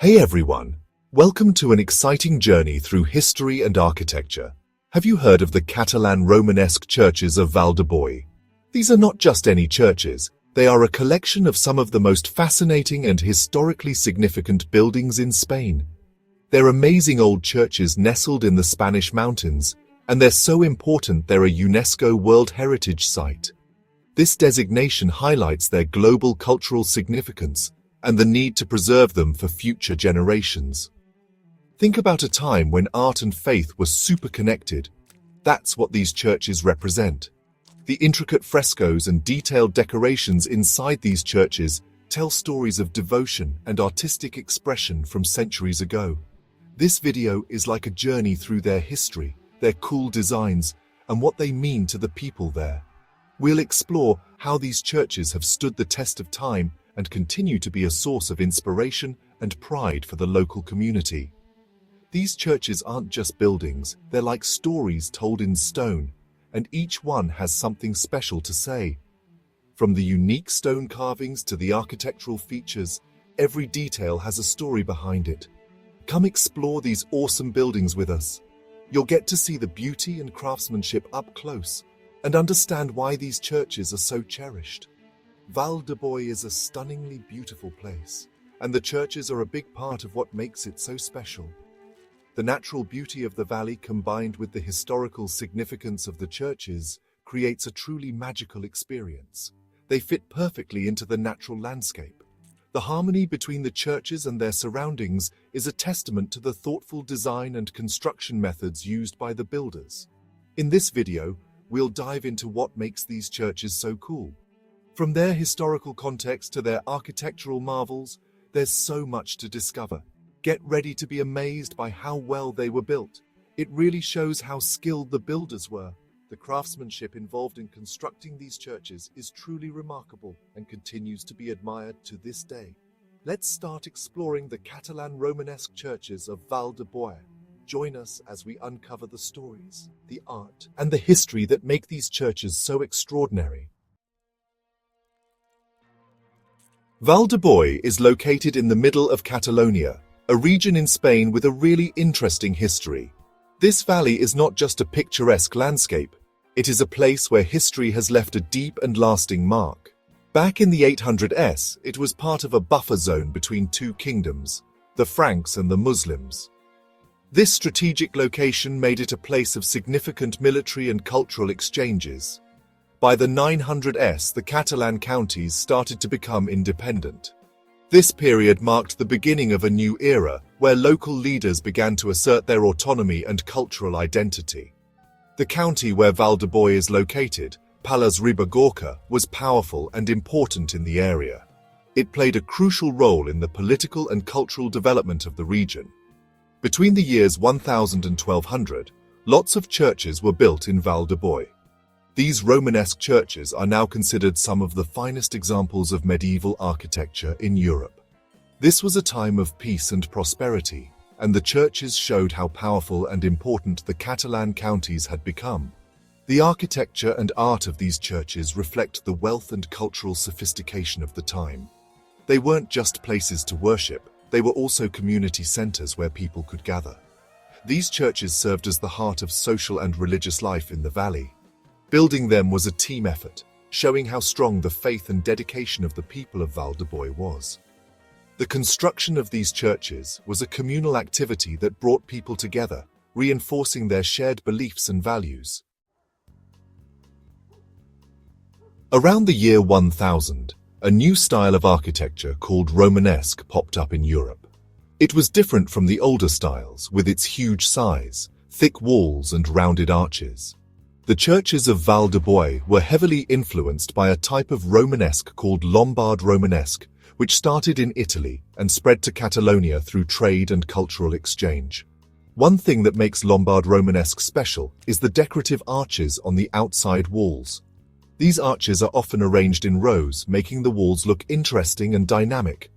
Hey everyone, welcome to an exciting journey through history and architecture. Have you heard of the Catalan Romanesque churches of Vall? These are not just any churches, they are a collection of some of the most fascinating and historically significant buildings in Spain. They're amazing old churches nestled in the Spanish mountains, and they're so important they're a UNESCO World Heritage Site. This designation highlights their global cultural significance and the need to preserve them for future generations. Think about a time when art and faith were super connected. That's what these churches represent. The intricate frescoes and detailed decorations inside these churches tell stories of devotion and artistic expression from centuries ago. This video is like a journey through their history, their cool designs, and what they mean to the people there. We'll explore how these churches have stood the test of time and continue to be a source of inspiration and pride for the local community. These churches aren't just buildings, they're like stories told in stone, and each one has something special to say. From the unique stone carvings to the architectural features, every detail has a story behind it. Come explore these awesome buildings with us. You'll get to see the beauty and craftsmanship up close and understand why these churches are so cherished. Vall is a stunningly beautiful place, and the churches are a big part of what makes it so special. The natural beauty of the valley combined with the historical significance of the churches creates a truly magical experience. They fit perfectly into the natural landscape. The harmony between the churches and their surroundings is a testament to the thoughtful design and construction methods used by the builders. In this video, we'll dive into what makes these churches so cool. From their historical context to their architectural marvels, there's so much to discover. Get ready to be amazed by how well they were built. It really shows how skilled the builders were. The craftsmanship involved in constructing these churches is truly remarkable and continues to be admired to this day. Let's start exploring the Catalan Romanesque churches of Vall. Join us as we uncover the stories, the art, and the history that make these churches so extraordinary. Vall is located in the middle of Catalonia, a region in Spain with a really interesting history. This valley is not just a picturesque landscape, it is a place where history has left a deep and lasting mark. Back in the 800s, it was part of a buffer zone between two kingdoms, the Franks and the Muslims. This strategic location made it a place of significant military and cultural exchanges. By the 900s, the Catalan counties started to become independent. This period marked the beginning of a new era where local leaders began to assert their autonomy and cultural identity. The county where Vall is located, Palas Ribagorça, was powerful and important in the area. It played a crucial role in the political and cultural development of the region. Between the years 1000 and 1200, lots of churches were built in Vall. These Romanesque churches are now considered some of the finest examples of medieval architecture in Europe. This was a time of peace and prosperity, and the churches showed how powerful and important the Catalan counties had become. The architecture and art of these churches reflect the wealth and cultural sophistication of the time. They weren't just places to worship, they were also community centers where people could gather. These churches served as the heart of social and religious life in the valley. Building them was a team effort, showing how strong the faith and dedication of the people of Vall was. The construction of these churches was a communal activity that brought people together, reinforcing their shared beliefs and values. Around the year 1000, a new style of architecture called Romanesque popped up in Europe. It was different from the older styles, with its huge size, thick walls and rounded arches. The churches of Vall were heavily influenced by a type of Romanesque called Lombard Romanesque, which started in Italy and spread to Catalonia through trade and cultural exchange. One thing that makes Lombard Romanesque special is the decorative arches on the outside walls. These arches are often arranged in rows, making the walls look interesting and dynamic.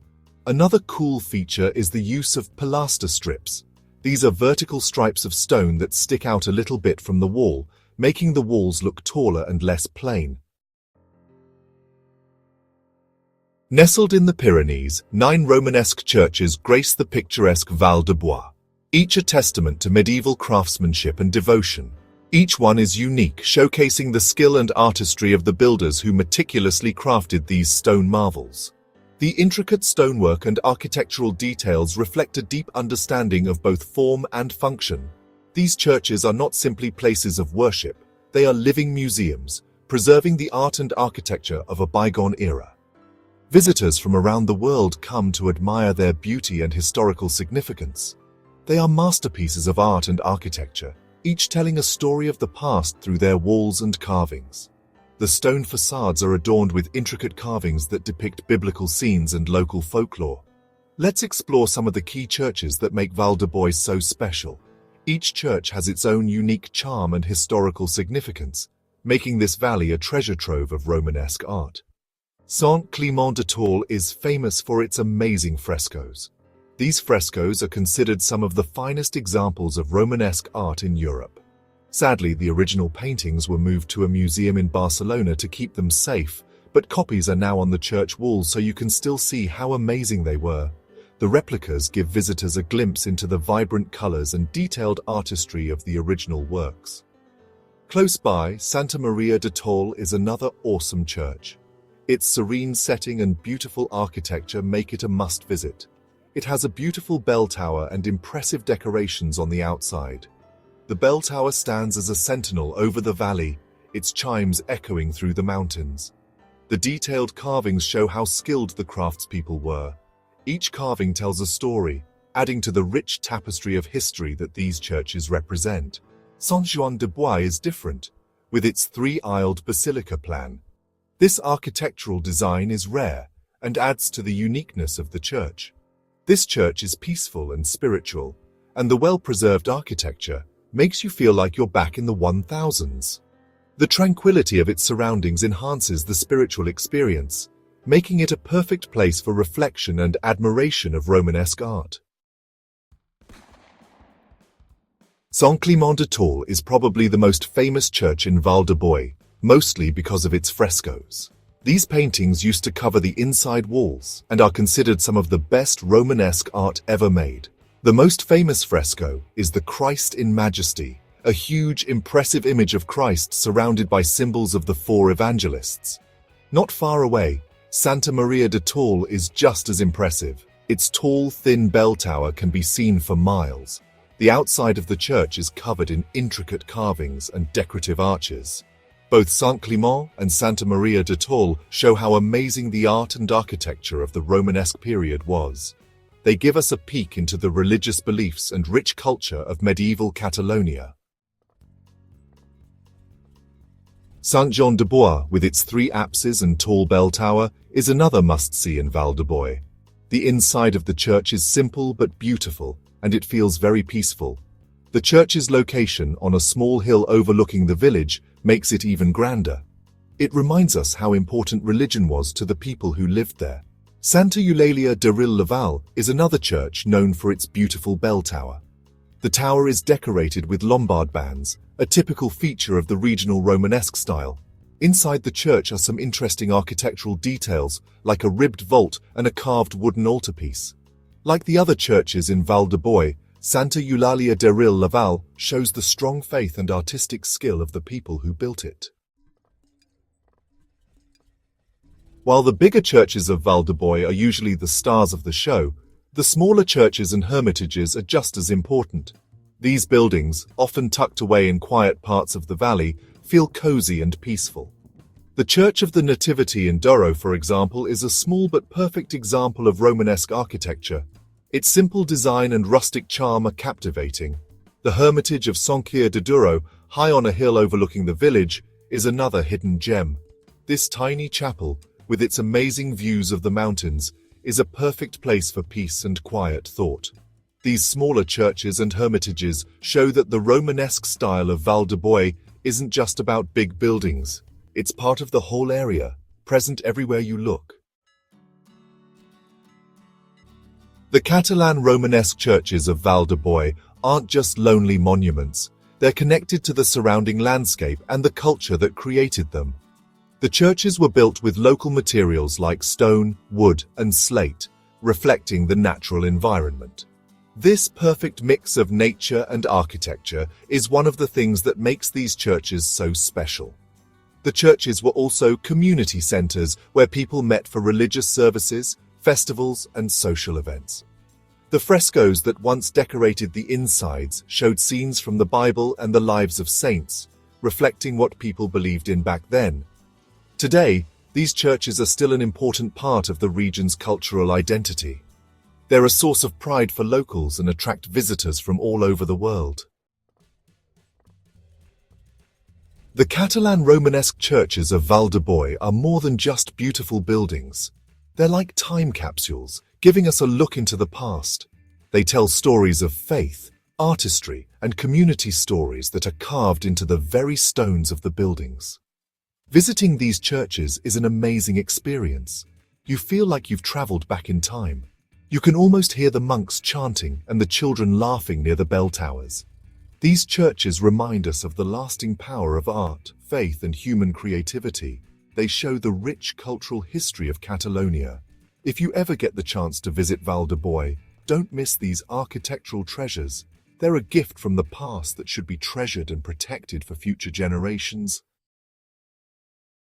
Another cool feature is the use of pilaster strips. These are vertical stripes of stone that stick out a little bit from the wall, making the walls look taller and less plain. Nestled in the Pyrenees, 9 Romanesque churches grace the picturesque Vall de Bois, each a testament to medieval craftsmanship and devotion. Each one is unique, showcasing the skill and artistry of the builders who meticulously crafted these stone marvels. The intricate stonework and architectural details reflect a deep understanding of both form and function. These churches are not simply places of worship, they are living museums, preserving the art and architecture of a bygone era. Visitors from around the world come to admire their beauty and historical significance. They are masterpieces of art and architecture, each telling a story of the past through their walls and carvings. The stone facades are adorned with intricate carvings that depict biblical scenes and local folklore. Let's explore some of the key churches that make Vall de Bois so special. Each church has its own unique charm and historical significance, making this valley a treasure trove of Romanesque art. Sant Climent de Taüll is famous for its amazing frescoes. These frescoes are considered some of the finest examples of Romanesque art in Europe. Sadly, the original paintings were moved to a museum in Barcelona to keep them safe, but copies are now on the church walls so you can still see how amazing they were. The replicas give visitors a glimpse into the vibrant colors and detailed artistry of the original works. Close by, Santa Maria de Taüll is another awesome church. Its serene setting and beautiful architecture make it a must-visit. It has a beautiful bell tower and impressive decorations on the outside. The bell tower stands as a sentinel over the valley, its chimes echoing through the mountains. The detailed carvings show how skilled the craftspeople were. Each carving tells a story, adding to the rich tapestry of history that these churches represent. Sant Joan de Bois is different, with its 3-aisled basilica plan. This architectural design is rare and adds to the uniqueness of the church. This church is peaceful and spiritual, and the well-preserved architecture makes you feel like you're back in the 1000s. The tranquility of its surroundings enhances the spiritual experience, making it a perfect place for reflection and admiration of Romanesque art. Sant Climent de Taüll is probably the most famous church in Vall de Bois, mostly because of its frescoes. These paintings used to cover the inside walls and are considered some of the best Romanesque art ever made. The most famous fresco is the Christ in Majesty, a huge, impressive image of Christ surrounded by symbols of the 4 evangelists. Not far away, Santa Maria de Taüll is just as impressive. Its tall, thin bell tower can be seen for miles. The outside of the church is covered in intricate carvings and decorative arches. Both Sant Climent and Santa Maria de Taüll show how amazing the art and architecture of the Romanesque period was. They give us a peek into the religious beliefs and rich culture of medieval Catalonia. Sant Joan de Bois, with its 3 apses and tall bell tower, is another must-see in Vall de Bois. The inside of the church is simple but beautiful, and it feels very peaceful. The church's location on a small hill overlooking the village makes it even grander. It reminds us how important religion was to the people who lived there. Santa Eulàlia de Vall is another church known for its beautiful bell tower. The tower is decorated with Lombard bands, a typical feature of the regional Romanesque style. Inside the church are some interesting architectural details, like a ribbed vault and a carved wooden altarpiece. Like the other churches in Vall de Bois, Santa Eulàlia de Vall shows the strong faith and artistic skill of the people who built it. While the bigger churches of Vall de Bois are usually the stars of the show, the smaller churches and hermitages are just as important. These buildings, often tucked away in quiet parts of the valley, feel cozy and peaceful. The Church of the Nativity in Douro, for example, is a small but perfect example of Romanesque architecture. Its simple design and rustic charm are captivating. The Hermitage of Sant Quirze de Douro, high on a hill overlooking the village, is another hidden gem. This tiny chapel, with its amazing views of the mountains, is a perfect place for peace and quiet thought. These smaller churches and hermitages show that the Romanesque style of Vall de Bois isn't just about big buildings. It's part of the whole area, present everywhere you look. The Catalan Romanesque churches of Vall de Bois aren't just lonely monuments. They're connected to the surrounding landscape and the culture that created them. The churches were built with local materials like stone, wood, and slate, reflecting the natural environment. This perfect mix of nature and architecture is one of the things that makes these churches so special. The churches were also community centers where people met for religious services, festivals, and social events. The frescoes that once decorated the insides showed scenes from the Bible and the lives of saints, reflecting what people believed in back then. Today, these churches are still an important part of the region's cultural identity. They're a source of pride for locals and attract visitors from all over the world. The Catalan Romanesque churches of Vall are more than just beautiful buildings. They're like time capsules, giving us a look into the past. They tell stories of faith, artistry, and community stories that are carved into the very stones of the buildings. Visiting these churches is an amazing experience. You feel like you've traveled back in time. You can almost hear the monks chanting and the children laughing near the bell towers. These churches remind us of the lasting power of art, faith, and human creativity. They show the rich cultural history of Catalonia. If you ever get the chance to visit Vall, don't miss these architectural treasures. They're a gift from the past that should be treasured and protected for future generations.